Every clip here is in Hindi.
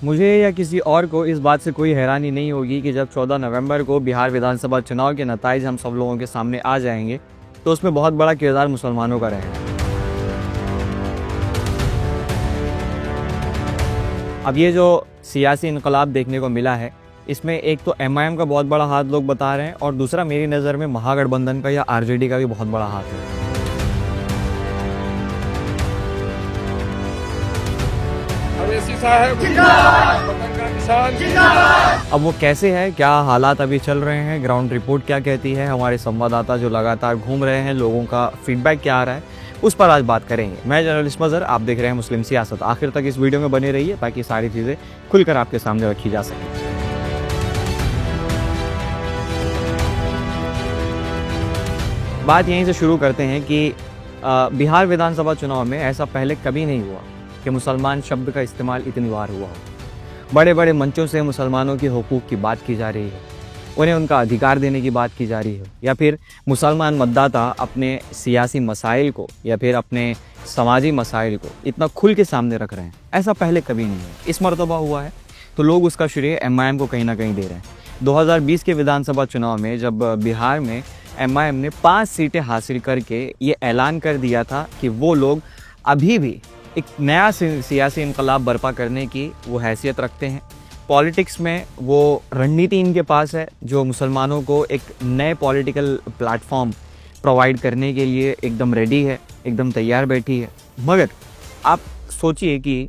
मुझे या किसी और को इस बात से कोई हैरानी नहीं होगी कि जब 14 नवंबर को बिहार विधानसभा चुनाव के नतीजे हम सब लोगों के सामने आ जाएंगे तो उसमें बहुत बड़ा किरदार मुसलमानों का रहेगा। अब ये जो सियासी इनकलाब देखने को मिला है, इसमें एक तो एमआईएम का बहुत बड़ा हाथ लोग बता रहे हैं और दूसरा मेरी नज़र में महागठबंधन का या आरजेडी का भी बहुत बड़ा हाथ है। अब वो कैसे है, क्या हालात अभी चल रहे हैं, ग्राउंड रिपोर्ट क्या कहती है, हमारे संवाददाता जो लगातार घूम रहे हैं, लोगों का फीडबैक क्या आ रहा है, उस पर आज बात करेंगे। मैं जर्नलिस्ट मजहर, आप देख रहे हैं मुस्लिम सियासत। आखिर तक इस वीडियो में बने रहिए ताकि सारी चीज़ें खुलकर आपके सामने रखी जा सके। बात यहीं से शुरू करते हैं कि बिहार विधानसभा चुनाव में ऐसा पहले कभी नहीं हुआ कि मुसलमान शब्द का इस्तेमाल इतनी बार हुआ हो। बड़े बड़े मंचों से मुसलमानों की हुकूक की बात की जा रही है, उन्हें उनका अधिकार देने की बात की जा रही है, या फिर मुसलमान मतदाता अपने सियासी मसाइल को या फिर अपने समाजी मसाइल को इतना खुल के सामने रख रहे हैं। ऐसा पहले कभी नहीं है, इस मरतबा हुआ है तो लोग उसका श्रेय एमआईएम को कहीं ना कहीं दे रहे हैं। 2020 के विधानसभा चुनाव में जब बिहार में एमआईएम ने 5 सीटें हासिल करके ये ऐलान कर दिया था कि वो लोग अभी भी एक नया सियासी इनकलाब बर्पा करने की वो हैसियत रखते हैं। पॉलिटिक्स में वो रणनीति इनके पास है जो मुसलमानों को एक नए पॉलिटिकल प्लेटफॉर्म प्रोवाइड करने के लिए एकदम रेडी है, एकदम तैयार बैठी है। मगर आप सोचिए कि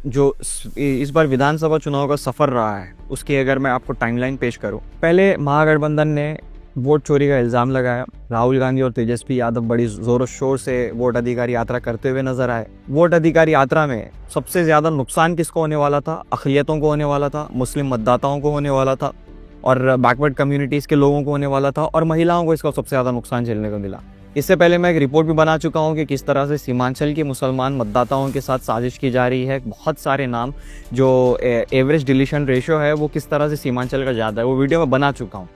जो इस बार विधानसभा चुनाव का सफ़र रहा है उसकी अगर मैं आपको टाइमलाइन पेश करूं, पहले महागठबंधन ने वोट चोरी का इल्ज़ाम लगाया। राहुल गांधी और तेजस्वी यादव बड़ी ज़ोर शोर से वोट अधिकार यात्रा करते हुए नजर आए। वोट अधिकार यात्रा में सबसे ज़्यादा नुकसान किसको होने वाला था? अक़लियतों को होने वाला था, मुस्लिम मतदाताओं को होने वाला था और बैकवर्ड कम्युनिटीज़ के लोगों को होने वाला था, और महिलाओं को इसका सबसे ज़्यादा नुकसान झेलने को मिला। इससे पहले मैं एक रिपोर्ट भी बना चुका हूँ कि किस तरह से सीमांचल के मुसलमान मतदाताओं के साथ साजिश की जा रही है। बहुत सारे नाम जो एवरेज डिलीशन रेशो है वो किस तरह से सीमांचल का ज़्यादा है, वो वीडियो में बना चुका हूँ।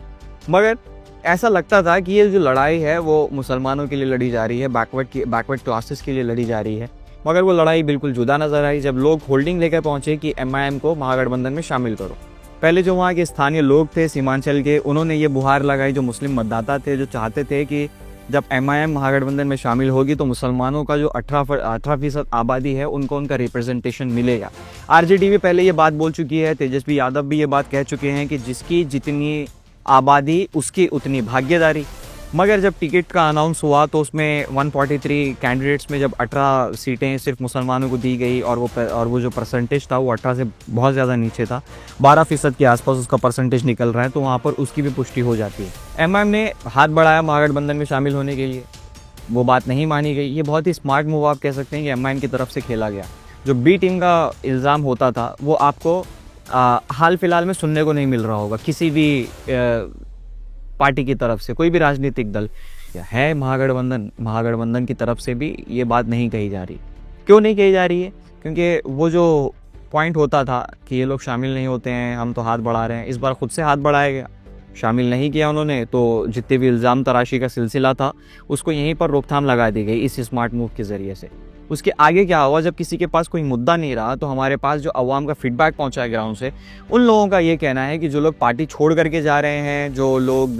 मगर ऐसा लगता था कि ये जो लड़ाई है वो मुसलमानों के लिए लड़ी जा रही है, बैकवर्ड क्लासेस के लिए लड़ी जा रही है। मगर वो लड़ाई बिल्कुल जुदा नज़र आई जब लोग होल्डिंग लेकर पहुँचे कि एमआईएम को महागठबंधन में शामिल करो। पहले जो वहाँ के स्थानीय लोग थे सीमांचल के, उन्होंने ये बुहार लगाई, जो मुस्लिम मतदाता थे जो चाहते थे कि जब एमआईएम महागठबंधन में शामिल होगी तो मुसलमानों का जो 18% आबादी है उनको उनका रिप्रेजेंटेशन मिलेगा। आरजेडी भी पहले ये बात बोल चुकी है, तेजस्वी यादव भी ये बात कह चुके हैं कि जिसकी जितनी आबादी उसकी उतनी भागीदारी। मगर जब टिकट का अनाउंस हुआ तो उसमें 143 कैंडिडेट्स में जब 18 सीटें सिर्फ मुसलमानों को दी गई और वो जो परसेंटेज था वो 18 से बहुत ज़्यादा नीचे था, 12% के आसपास उसका परसेंटेज निकल रहा है, तो वहाँ पर उसकी भी पुष्टि हो जाती है। एमआईएम ने हाथ बढ़ाया महागठबंधन में शामिल होने के लिए, वो बात नहीं मानी गई। ये बहुत ही स्मार्ट मूव आप कह सकते हैं कि एमआईएम की तरफ से खेला गया। जो बी टीम का इल्ज़ाम होता था वो आपको हाल फिलहाल में सुनने को नहीं मिल रहा होगा किसी भी पार्टी की तरफ से, कोई भी राजनीतिक दल है महागठबंधन की तरफ से भी ये बात नहीं कही जा रही। क्यों नहीं कही जा रही है? क्योंकि वो जो पॉइंट होता था कि ये लोग शामिल नहीं होते हैं, हम तो हाथ बढ़ा रहे हैं, इस बार खुद से हाथ बढ़ाया गया, शामिल नहीं किया उन्होंने, तो जितने भी इल्ज़ाम तराशी का सिलसिला था उसको यहीं पर रोकथाम लगा दी गई इस स्मार्ट मूव के ज़रिए से। उसके आगे क्या हुआ, जब किसी के पास कोई मुद्दा नहीं रहा तो हमारे पास जो अवाम का फीडबैक पहुंचा है ग्राउंड से, उन लोगों का ये कहना है कि जो लोग पार्टी छोड़ करके जा रहे हैं, जो लोग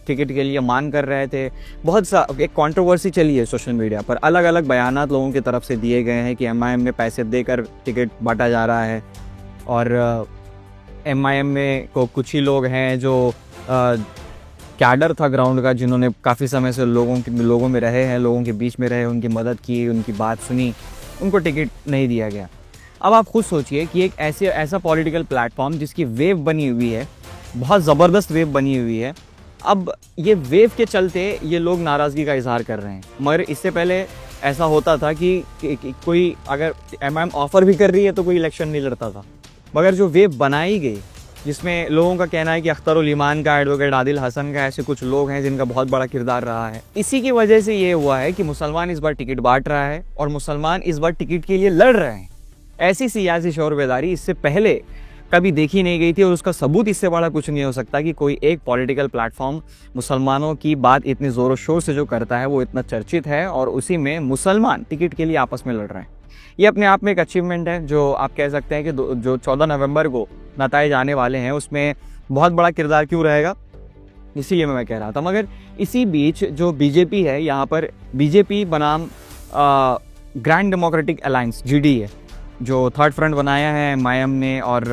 टिकट के लिए मांग कर रहे थे, बहुत सा एक कंट्रोवर्सी चली है सोशल मीडिया पर, अलग अलग बयानात लोगों की तरफ से दिए गए हैं कि एमआईएम में पैसे देकर टिकट बांटा जा रहा है और एमआईएम में को कुछ ही लोग हैं जो कैडर था ग्राउंड का, जिन्होंने काफ़ी समय से लोगों में रहे हैं, लोगों के बीच में रहे, उनकी मदद की, उनकी बात सुनी, उनको टिकट नहीं दिया गया। अब आप खुद सोचिए कि एक ऐसा पॉलिटिकल प्लेटफॉर्म जिसकी वेव बनी हुई है, बहुत ज़बरदस्त वेव बनी हुई है, अब ये वेव के चलते ये लोग नाराज़गी का इजहार कर रहे हैं। मगर इससे पहले ऐसा होता था कि कोई अगर एमआईएम ऑफ़र भी कर रही है तो कोई इलेक्शन नहीं लड़ता था। मगर जो वेव बनाई गई जिसमें लोगों का कहना है कि अख्तरुल ईमान का, एडवोकेट आदिल हसन का, ऐसे कुछ लोग हैं जिनका बहुत बड़ा किरदार रहा है, इसी की वजह से ये हुआ है कि मुसलमान इस बार टिकट बांट रहा है और मुसलमान इस बार टिकट के लिए लड़ रहे हैं। ऐसी सियासी शौर बेदारी इससे पहले कभी देखी नहीं गई थी और उसका सबूत इससे बड़ा कुछ नहीं हो सकता कि कोई एक पॉलिटिकल प्लेटफॉर्म मुसलमानों की बात इतनी ज़ोर शोर से जो करता है वो इतना चर्चित है और उसी में मुसलमान टिकट के लिए आपस में लड़ रहे हैं। ये अपने आप में एक अचीवमेंट है जो आप कह सकते हैं कि जो 14 नवंबर को नताइज आने वाले हैं उसमें बहुत बड़ा किरदार क्यों रहेगा, इसीलिए मैं कह रहा था। मगर इसी बीच जो बीजेपी है, यहाँ पर बीजेपी बनाम ग्रैंड डेमोक्रेटिक अलायंस GD है, जो थर्ड फ्रंट बनाया है MIM ने, और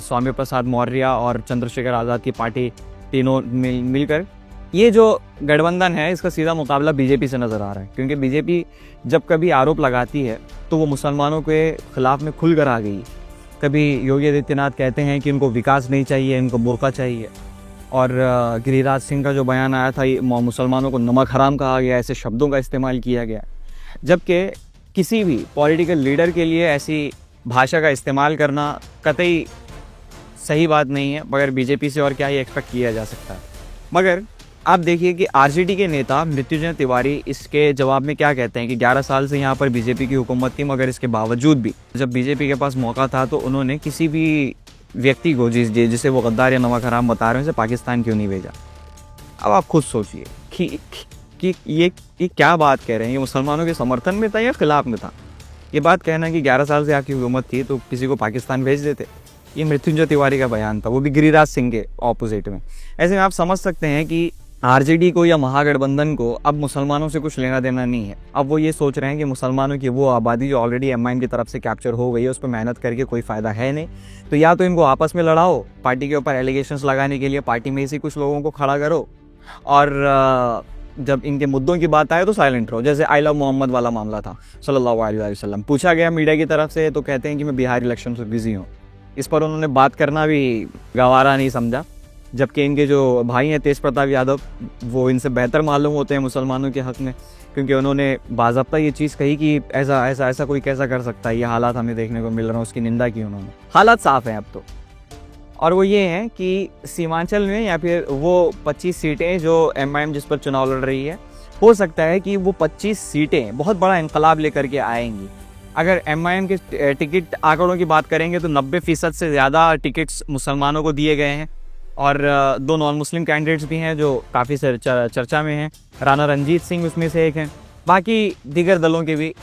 स्वामी प्रसाद मौर्य और चंद्रशेखर आज़ाद की पार्टी तीनों मिलकर ये जो गठबंधन है इसका सीधा मुकाबला बीजेपी से नज़र आ रहा है। क्योंकि बीजेपी जब कभी आरोप लगाती है तो वो मुसलमानों के खिलाफ में खुलकर आ गई। कभी योगी आदित्यनाथ कहते हैं कि इनको विकास नहीं चाहिए, इनको बुर्का चाहिए, और गिरिराज सिंह का जो बयान आया था मुसलमानों को नमक हराम कहा गया, ऐसे शब्दों का इस्तेमाल किया गया। जबकि किसी भी पॉलिटिकल लीडर के लिए ऐसी भाषा का इस्तेमाल करना कतई सही बात नहीं है, मगर बीजेपी से और क्या ही एक्सपेक्ट किया जा सकता है। मगर आप देखिए कि RJD के नेता मृत्युंजय तिवारी इसके जवाब में क्या कहते हैं कि 11 साल से यहाँ पर बीजेपी की हुकूमत थी, मगर इसके बावजूद भी जब बीजेपी के पास मौका था तो उन्होंने किसी भी व्यक्ति को जिसे वो गद्दार या नमक हराम बता रहे हैं उसे पाकिस्तान क्यों नहीं भेजा। अब आप खुद सोचिए कि ये क्या बात कह रहे हैं, ये मुसलमानों के समर्थन में था या खिलाफ में था। ये बात कहना कि 11 साल से आपकी हुकूमत थी तो किसी को पाकिस्तान भेज देते, ये मृत्युंजय तिवारी का बयान था, वो भी गिरिराज सिंह के ऑपोजिट में। ऐसे में आप समझ सकते हैं कि RJD को या महागठबंधन को अब मुसलमानों से कुछ लेना देना नहीं है। अब वो ये सोच रहे हैं कि मुसलमानों की वो आबादी जो ऑलरेडी MIM की तरफ से कैप्चर हो गई है उस पर मेहनत करके कोई फ़ायदा है नहीं, तो या तो इनको आपस में लड़ाओ, पार्टी के ऊपर एलिगेशंस लगाने के लिए पार्टी में से कुछ लोगों को खड़ा करो, और जब इनके मुद्दों की बात आए तो साइलेंट रहो। जैसे आई लव मोहम्मद वाला मामला था सल्लल्लाहु अलैहि वसल्लम, पूछा गया मीडिया की तरफ से तो कहते हैं कि मैं बिहार इलेक्शन से बिजी हूँ। इस पर उन्होंने बात करना भी गवारा नहीं समझा, जबकि इनके जो भाई हैं तेज प्रताप यादव वो इनसे बेहतर मालूम होते हैं मुसलमानों के हक़ में, क्योंकि उन्होंने बाज़ाब्ता ये चीज़ कही कि ऐसा कोई कैसा कर सकता है, ये हालात हमें देखने को मिल रहे हैं, उसकी निंदा की उन्होंने। हालात साफ़ हैं अब तो, और वो ये हैं कि सीमांचल में या फिर वो 25 सीटें जो MIM जिस पर चुनाव लड़ रही है, हो सकता है कि वो 25 सीटें बहुत बड़ा इनकलाब लेकर के आएंगी। अगर MIM के टिकट आंकड़ों की बात करेंगे तो 90% से ज़्यादा टिकट्स मुसलमानों को दिए गए हैं, और 2 नॉन मुस्लिम कैंडिडेट्स भी हैं जो काफ़ी चर्चा में हैं। राणा रंजीत सिंह उसमें से एक हैं, बाकी दीगर दलों के भी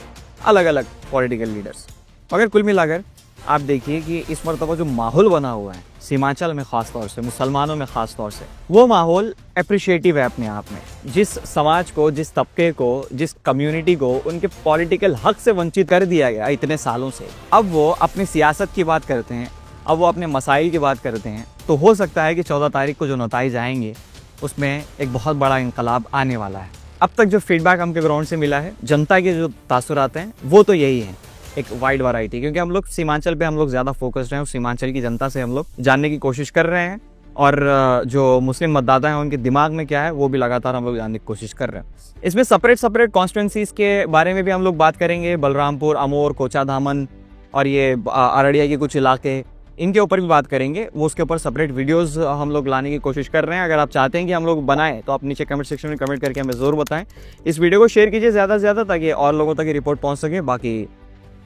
अलग अलग पॉलिटिकल लीडर्स। मगर कुल मिलाकर आप देखिए कि इस मरतबा जो माहौल बना हुआ है सीमांचल में, ख़ास तौर से मुसलमानों में ख़ास तौर से, वो माहौल अप्रिशिएटिव है अपने आप में। जिस समाज को, जिस तबके को, जिस कम्युनिटी को उनके पॉलिटिकल हक से वंचित कर दिया गया इतने सालों से, अब वो अपनी सियासत की बात करते हैं, अब वो अपने मसाइल की बात करते हैं। तो हो सकता है कि 14 तारीख को जो नताइज आएंगे उसमें एक बहुत बड़ा इनकलाब आने वाला है। अब तक जो फीडबैक हमके ग्राउंड से मिला है, जनता के जो तासुरात हैं वो तो यही हैं, एक वाइड वैरायटी, क्योंकि हम लोग सीमांचल पे हम लोग ज़्यादा फोकस्ड हैं और सीमांचल की जनता से हम लोग जानने की कोशिश कर रहे हैं, और जो मुस्लिम मतदाता हैं उनके दिमाग में क्या है वो भी लगातार हम लोग जानने की कोशिश कर रहे हैं। इसमें सेपरेट कॉन्स्टिट्यूंसीज़ के बारे में भी हम लोग बात करेंगे, बलरामपुर, अमोर, कोचा धामन और ये अररिया के कुछ इलाके, इनके ऊपर भी बात करेंगे। वो उसके ऊपर सेपरेट वीडियोस हम लोग लाने की कोशिश कर रहे हैं। अगर आप चाहते हैं कि हम लोग बनाएं तो आप नीचे कमेंट सेक्शन में कमेंट करके हमें ज़रूर बताएं। इस वीडियो को शेयर कीजिए ज़्यादा से ज़्यादा ताकि और लोगों तक ये रिपोर्ट पहुंच सके। बाकी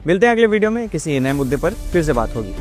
मिलते हैं अगले वीडियो में, किसी नए मुद्दे पर फिर से बात होगी।